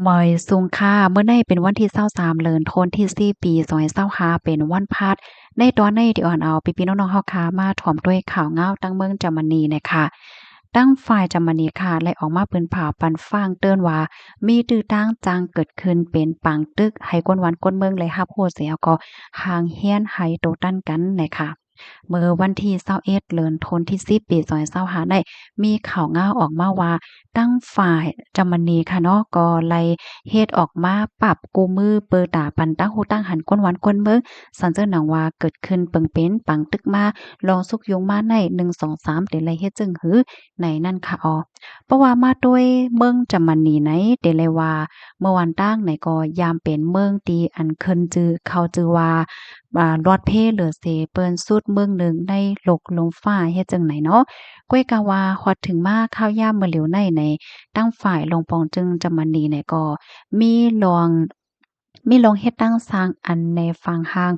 มอยซุงค่ะเมื่อในเป็นวันที่23เดือนธันวาคมที่4ปี2025เป็นวันพฤหัสในตอนในที่อ่อนเอาพี่ๆน้องๆเฮาค่ะมาถ่อมด้วยข่าวเหงาตั้งเมืองเยอรมนีน่ะค่ะตั้งฝ่ายเยอรมนีค่ะไล่ออกมาเปิ้นผ่าปันฟ้างเตือนว่ามีตื้อต้างจางเกิดขึ้นเป็นปางตึกให้คนหวันคนเมืองเลยรับโอ้เสียก็ห่างเฮียนให้โตตั้นกันน่ะค่ะเมื่อวันที่21เดือนธันวาคมที่10ปี2025ได้มีข่าวเหงาออกมาว่าตั้งฝ่ายเยอรมนีค่ะเนาะก็ไล่ เฮ็ดออกมาปรับกูมือเปิดตาปันตั้งหูตั้งหันก้นหวันก้นเมืองสันเจ้าหนังว่าเกิดขึ้นเปิงเป็นปังตึกมาลองสุกยงมาใน1 2 3เดลัยเฮ็ดจึงหือในนั่นค่ะอ๋อเพราะว่ามาด้วยเมืองจำมันนีไหนเดลัยว่าเมื่อวันตั้งไหนก็ยามเป็นเมืองตีอันเคินจือเขาจือว่าลอดเพเหลือเสเปิ้นสุดเมืองหนึ่งในโลกลมฟ้าเฮ็ดจังไหนเนาะก้วยกะว่าฮอดถึงมาข้าวยามมื้อเหลียวในตั้งฝ่ายลงปองจึงจำมันนีเนี่ยก็ มีลองมีลองเฮ็ดตั้งสร้างอันในฝั่งห้าง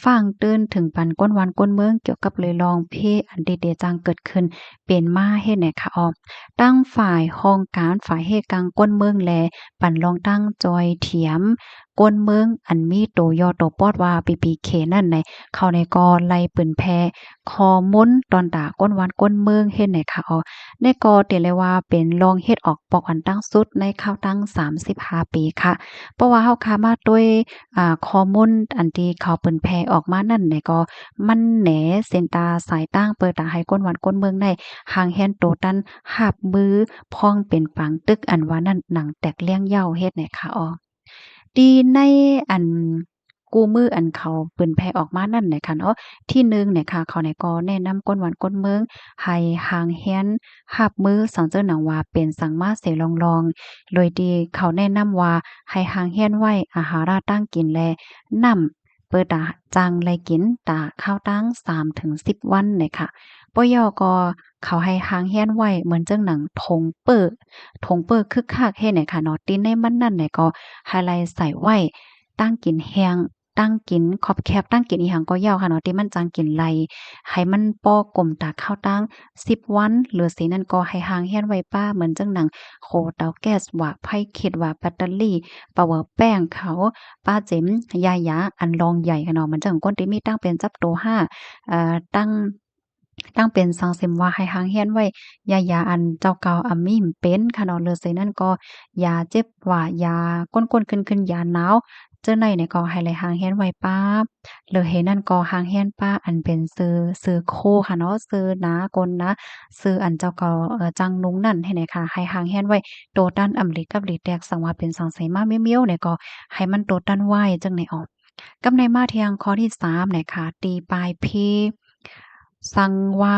ฟังตื้นถึงปันก้นวันก้นเมืองเกี่ยวกับเลยลองเพอันเดๆจังเกิดขึ้นเป็นมาเฮ็ดไหนคะอ้อตั้งฝ่ายห้องการฝ่ายเฮ็ดกลางก้นเมืองแลปันลองตั้งจอยเถียมก้นเมืองอันมีโตย่อโตปอดว่า PPK นั่นในเข้าในกอไล่ปืนแพคอม้นตอนตาก้นวันก้นเมืองเฮ็ดไหนคะอ้อ ในกอเตียเลยว่าเป็นรองเฮ็ดออกปอกอันตั้งสุดในข้าวตั้ง35ปีค่ะเพราะว่าเฮาคามาด้วยข้อมูลอันที่เขาเปิ้นแพร่ออกมานั่นเนี่ยก็มันแหนเส้นตาสายตั้งเปิดตาให้ก้นหวันก้นเมืองได้ห่างแฮนโตตันหาบมือพ้องเป็นปางตึกอันว่านั่นหนังแตกเลี้ยงเหย้าเฮ็ดเนี่ยค่ะอ้อ ดีในอันกู้มืออันเขาเปิ้นแผ่ออกมานั่นน่ะค่ะเนาะที่หนึ่งเนี่ยค่ะเขาเนี่ยก็แนะนำก้นหวานก้นเมืองให้ห่างแฮ้นรับมือสังเจ้าหนังว่าเป็นสังมาเสลองๆโดยที่เขาแนะนำว่าให้ห่างแฮ้นไว้อาหาราตั้งกินและน้ำเปิดตาจังไลกินตาข้าวตั้ง3-10วันเนี่ยค่ะปยก็เขาให้ห่างแฮ้นไว้เหมือนจังหนังทงเปิ้อคึกคักเฮ็ดเนี่ยค่ะเนาะติในมันนั่นเนี่ยก็ ไฮไลต์ใส่ไว้ตั้งกินแฮงตั้งกินขอบแคบตั้งกินอีหยังก็ยาวค่ะเนาะที่มันจังกินไหลให้มันป้อกลมตาข้าวตั้ง10วันเหลือสินั่นก็ให้ห่างเฮียนไว้ป้าเหมือนจังหนังโคเตาแก๊สว่าไผคิดว่าแบตเตอรี่ปาเวอร์แป้งเขาป้าเจ๋มยายาอันลองใหญ่ค่ะเนาะมันจังก้นที่มีตั้งเป็นจับโต5ตั้งเป็นสังเซ็มว่าให้ห่างเฮียนไว้ยาอันเจ้าเก่าอะมีเป็นค่ะเนาะเหลือสินั่นก็ยาเจ็บหว่ายาก้นๆขึ้นๆยาหนาวเจ้าไหนเนี่ยก็ให้ไหลห่างเฮียนไว้ป๊าบเหลือเห็นนั่นก็ห่างเฮียนป้าอันเป็นซื้อโคค่ะเนาะซื้อน้ากนนะซื้ออันเจ้าเก่าจังนุงนั่นให้ไหนค่ะให้ห่างเฮียนไว้โตตันอำลิกับหลีแตกสังว่าเป็นสังไสมาเมียวๆเนี่ยก็ให้มันโตตันไว้จังไหนออก กำในมาเทียงข้อที่3เนี่ยค่ะตีปลายเพสั่งว่า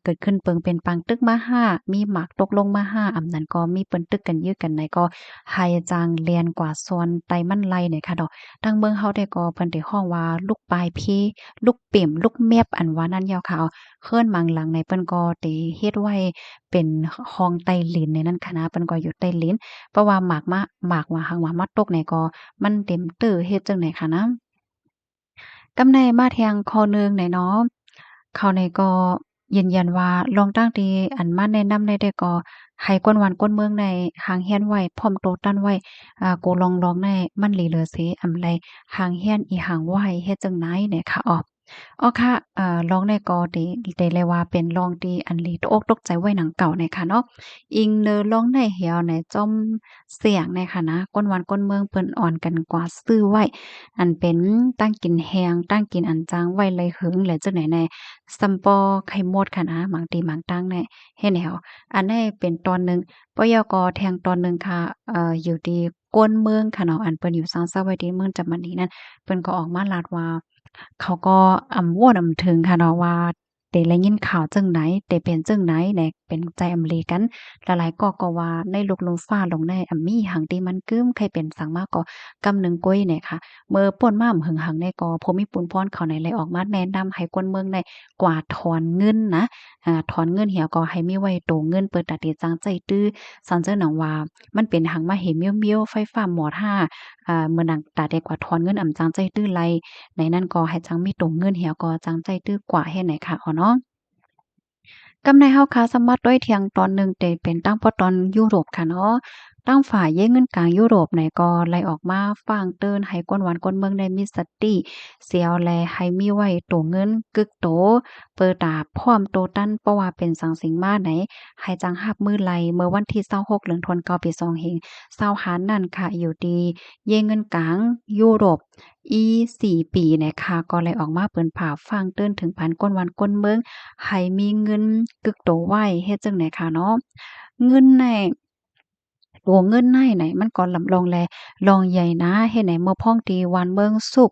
เกิดขึ้นเปิงเป็นปังตึกมาห้ามีหมากตกลงมาห้าอำนั้นก็มีเปิ้นตึกกันยื้อกันไหนก็ไฮจางเรียนกว่าส่วนไตมันไล่เนี่ยค่ะดอกทางเมืองเฮาได้ก็เพิ่นได้ฮ้องว่าลูกปลายเพลูกเปี่ยมลูกแมบอันว่านั้นยาวขาวเคิ้นมังหลังในเปิ้นก็ได้เฮ็ดไว้เป็นห้องใต้ลิ้นในนั้นค่ะนะเปิ้นก็อยู่ใต้ลิ้นเพราะว่าหมากว่าหังว่ามาตกเนี่ยก็มันเต็มตื้อเฮ็ดจั่งใดค่ะนะ กำในมาแทงคอหนึ่งเนี่ยเนาะเขาเนี่ยก็ยืนยันว่าลองตั้งที่อันมาแนะนำได้แต่ก็ให้กวนหวานกวนเมืองในห่างเฮียนไว้พร้อมโตตั้นไว้โกลองในมันหลีเหลือเสอำไรห่างเฮียนอีห่างไว้เฮ็ดจั่งใดเนี่ยค่ะอ้อค่ะลองในก็ได้เลยว่าเป็นลองที่อันหลีตกอกตกใจไว้หนังเก่าเนี่ยค่ะเนาะอิงเนอลองในเหี่ยวในจอมเสียงเนี่ยค่ะนะกวนหวานกวนเมืองเปิ้นอ่อนกันกว่าซื้อไว้ อันเป็นตั้งกินแฮงตั้งกินอันจางไว้เลยหึงแล้วจังไหนแน่ซัมปอไข่มดค่ะนะบางตีบางตั้งแน่เฮ็ดแนวอันนี้เป็นตอนหนึ่งปยกแทงตอนหนึ่งค่ะอยู่ที่ก้นเมืองค่ะเนาะอันเปิ้นอยู่ซางเซาไว้ที่เมืองจำมันนี้นั่นเปิ้นก็ออกมาลาดว่าเขาก็ม่วนถึงค่ะเนาะว่าได้ได้ยินข่าวจั่งใดได้เป็นจั่งใดแหน่เป็นใจอำเลกันหลายๆก็ว่าในโลกลมฟ้าลงในมีหังที่มันกึ้มใครเป็นสังมาก็กำหนึ่งก้อยเนี่ยค่ะ เมื่อป่นมาหึงหังในกอพมิปุนพรเขาในเลยออกมาแนะนำให้คนเมืองในกวาดถอนเงินนะถอนเงินเหี่ยวก็ให้มีไว้โตเงินเปิดตาตีจังใจตื้อสันเจ้าหนังว่ามันเป็นหังมาเห็นเมียวๆไฟฟ้าหมอด5เมื่อนังตาได้กว่าถอนเงินอำจังใจตื้อไลในนั้นก็ให้จังมีโตเงินเหี่ยวก็จังใจตื้อกว่าเฮ็ดไหนค่ะเนาะ กำในเฮาค่ะสามารถด้วยเที่ยงตอนหนึ่งแต่เป็นตั้งเพราะตอนยุโรปค่ะเนาะ ตั้งฝ่ายเย้เงินกลางยุโรปไหนก็ไล่ออกมาฟ้างเติ้นให้กวนหวานกวนเมืองได้มีสติเสียวแลให้มีไว้โตเงินกึกโตเปิดตาพร้อมโตตั้นเพราะว่าเป็นสังสิงมาไหนให้จังหับมือไหลเมื่อวันที่26เดือนธันวาคมปี25นั่นค่ะอยู่ดีเย้เงินกลางยุโรปอี4ปีนะคะก็เลยออกมาเปิ้นผ่าฟังเติ้นถึงพันก้นวันก้นเมืองให้มีเงินกึกโตไว้เฮ็ดจังได๋ค่ะเนาะเงินในตัวเงินในไหนมันก็ลำลองแลลองใหญ่นะเฮ็ดไหนเมื่อพ้องตีวันเมืองสุก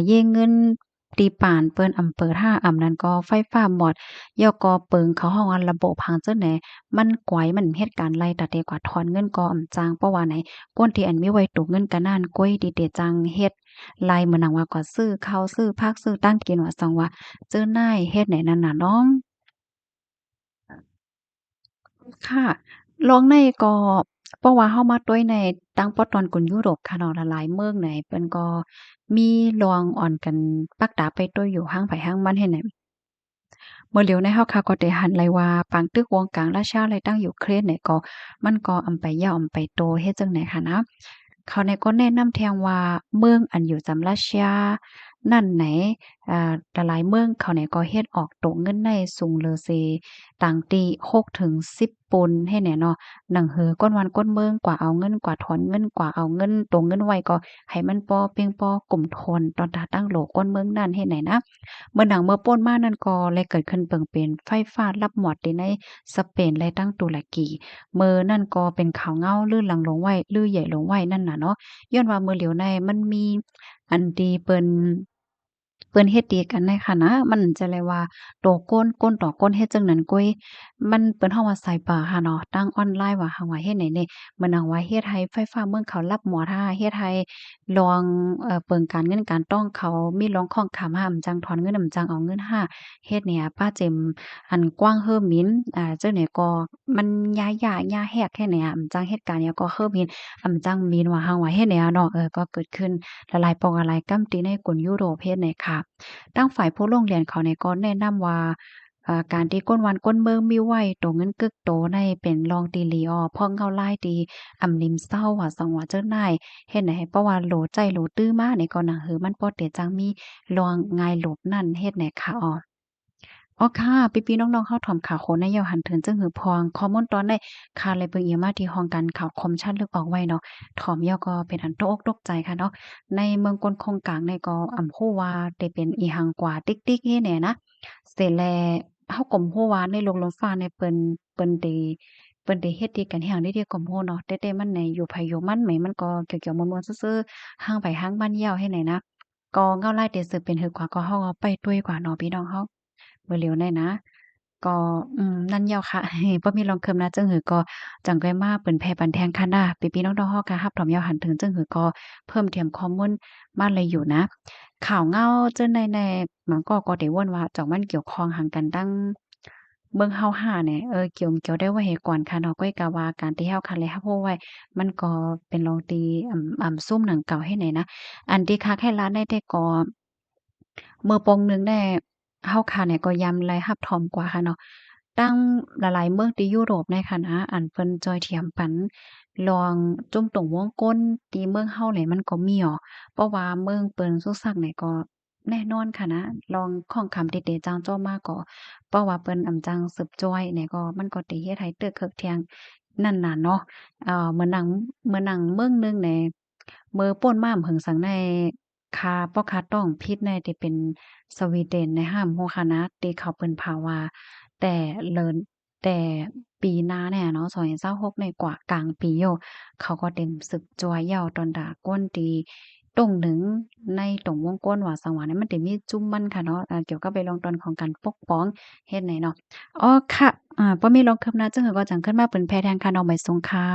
เยเงินตีป่านเปิ้นอำเภอท่าอำนั้นก็ไฟฟ้าหมดยอก็เปิงเขาฮ้องว่าระบบพังจังไหนมันก๋วยมันเฮ็ดการไล่ตัดเดกว่าถอนเงินก็อำจางเพราะว่าไหนก้นที่อันมีไว้ตุกเงินกะนานก้วยดีเดจังเฮ็ดไล่เหมือนหนังว่าก็ซื้อข้าวซื้อผักซื้อตั้งกินว่าซังว่าเจอนายเฮ็ดไหนนั่นน่ะน้อง ค่ะลองในก็เพราะว่าเฮามาต้วยในตั้งปอตอนกลยุโรปค่ะเนาะหลายๆเมืองไหนเปิ้นก็มีลองอ่อนกันปักตาไปต้วยอยู่ห้างไผห้างมันเฮ็ดไหน เมื่อเหลียวในเฮาค่ะก็ได้หันเลยว่าปังตึกวงกลางราชาเลยตั้งอยู่เครนเนี่ยก็มันก็อำไปยาวอำไปโตเฮ็ดจังไหนค่ะนะเขาเนี่ยก็แนะนำแทงว่าเมืองอันอยู่จำราชานั่นไหนหลายๆเมืองเขาเนี่ยก็เฮ็ดออกโตเงินในสูงเลอเซต่างตี6ถึง10ปุนให้แหน่เนาะหนังหือก้นวันก้นเมืองกว่าเอาเงินกว่าถอนเงินกว่าเอาเงินโตเงินไว้ก็ให้มันปอเพียงปอกลุ่มทนตอนตาตั้งโหลก้นเมืองนั่นเฮ็ดไหนนะ เมื่อหนังเมื่อโป้นมานั่นก็เลยเกิดขึ้นเปิ่งเป็นไฟฟ้าลับหมอดอยู่ในสเปนและตั้งตุรกีเมื่อนั่นก็เป็นข่าวเงาลื่นหลังลงไว้ลื่อใหญ่ลงไว้นั่นน่ะเนาะย้อนว่าเมื่อเหลียวในมันมีอันที่เปิ้นเฮ็ดดีกันในค่ะนะมันจะเลยว่าโตก้นต่อก้นเฮ็ดจังนั้นกุ้ยมันเปิ้นเฮาว่าไซเบอร์ค่ะเนาะตั้งออนไลน์ว่าหังว่าเฮ็ดไหนนี่เหมือนหังว่าเฮ็ดให้ไฟฟ้าเมืองเขารับหมอท่าเฮ็ดให้ลองเปิงการเงินการต้องเขามีร้องข้องขามห้ามจังถอนเงินอำจังเอาเงินห้าเฮ็ดเนี่ยป้าเจมอันกว้างเฮิ่มมินเจ้าเนี่ยก็มันย้ายๆย้าแฮกแค่เนี่ยอำจังเหตุการณ์เนี่ยก็เฮิ่มมินอำจังมีนว่าหังว่าเฮ็ดเนี่ยเนาะก็เกิดขึ้นหลายๆปองหลายกำตีในกลยุโรปเฮ็ดเนี่ยค่ะ ทางฝ่ายผู้ลงเรียนเขาเนี่ยก็แนะนำว่าการที่ก้นวันก้นเมืองมีไว้โตเงินกึกโตในเป็นรองตีหลีออพ่องเข้าลายตีอำลิมเศร้าว่าสังว่าเจ้านายเฮ็ดให้เพราะว่าโหลใจโหลตื้อมานี่ก็หนังหือมันบ่เตจังมีรองง่ายหลบนั่นเฮ็ดให้ค่ะอ้อ อ๋อค่ะพี่ๆน้องๆเข้าถ่อมข่าวโคในยาวหันถึงจึงหือพองข้อมูลตอนได้ค่ะเลยเบิ่งเอียมาที่ห้องกันข่าวคมชัดลึกออกไว้เนาะถ่อมยาวก็เป็นอันตกอกตกใจค่ะเนาะในเมืองกลคงกลางในก็ฮู้ว่าได้เป็นอีหังกว่าติ๊กๆนี่แหน่นะเสร็จแล้วเฮาก็ฮู้ว่าในโลกลมฟ้าเนี่ยเปิ้นได้เฮ็ดดีกันแฮงได้เดะก็ฮู้เนาะแต่มันในอยู่ไผอยู่มันแหมมันก็เกี่ยวๆม่วนๆซื่อๆห่างไผห่างมันยาวให้ไหนนะก็เงาลายแต่สืบเป็นหือกว่าก็เฮาก็ไปด้วยกว่าเนาะพี่น้องเฮา เร็วๆได้นะก็นั่นแหยวค่ะบ่มีรองเคิมนะจึงหือก็จังไกมาเปิ้นแผ่ปันแทงคันดาพี่ๆน้องๆเฮาก็รับถอมยาวหันถึงจึงหือก็เพิ่มเติมข้อมูลมาเลยอยู่นะข่าวเงาเจิ้นในมันก็ได้วนว่าจ่องมันเกี่ยวข้องหังกันตั้งเมืองเฮาห้าเนี่ยเกี่ยวได้ว่าเหตุก่อนค่ะเนาะก้อยกะว่าการที่เฮาคันเลยฮับรู้ไว้มันก็เป็นรองตีซุ่มหนังเก่าให้ไหนนะอันที่คักให้ร้านได้แต่ก็มื้อโปงหนึ่งได้เฮาค่ะเนี่ยก็ยำไรรับทอมกว่าค่ะเนาะตั้งหลายๆเมืองที่ยุโรปในค่ะนะอันเพิ่นจอยเทียมปันลองจุ่มตรงวงก้นที่เมืองเฮาเนี่ยมันก็มีอ้อเพราะว่าเมืองเปิ้นสุซักเนี่ยก็แน่นอนค่ะนะลองของคำติเตจางจ้อมาก็เพราะว่าเปิ้นอำจังสืบจ้อยเนี่ยก็มันก็ติเฮ็ดให้เตึกเคิกเทียงนั่นน่ะเนาะเหมือนหนังเมืองหนึ่งเนี่ยมื้อป่นม้ามเหิงสังในบ่คาต้องพิษในที่เป็นสวีเดนในห้ามโฮคานะที่เขาเปิ้นพาว่าแต่เลินแต่ปีหน้าเนี่ยเนาะ2026เนี่ยกว่ากลางปีโยเขาก็เต็มสึกจั่วเหย้าตอนดาก้นตีตรงหนึ่งในตรงวงกลว่าสังวาเนี่ยมันจะมีจุ่มมันค่ะเนาะเกี่ยวกับไปลองตอนของการปกป้องเฮ็ดไหนเนาะอ๋อค่ะบ่มีรองคืบหน้าจังหือก็จังขึ้นมาเป็นแพทย์แทนค่ะน้องใบสุงค่ะ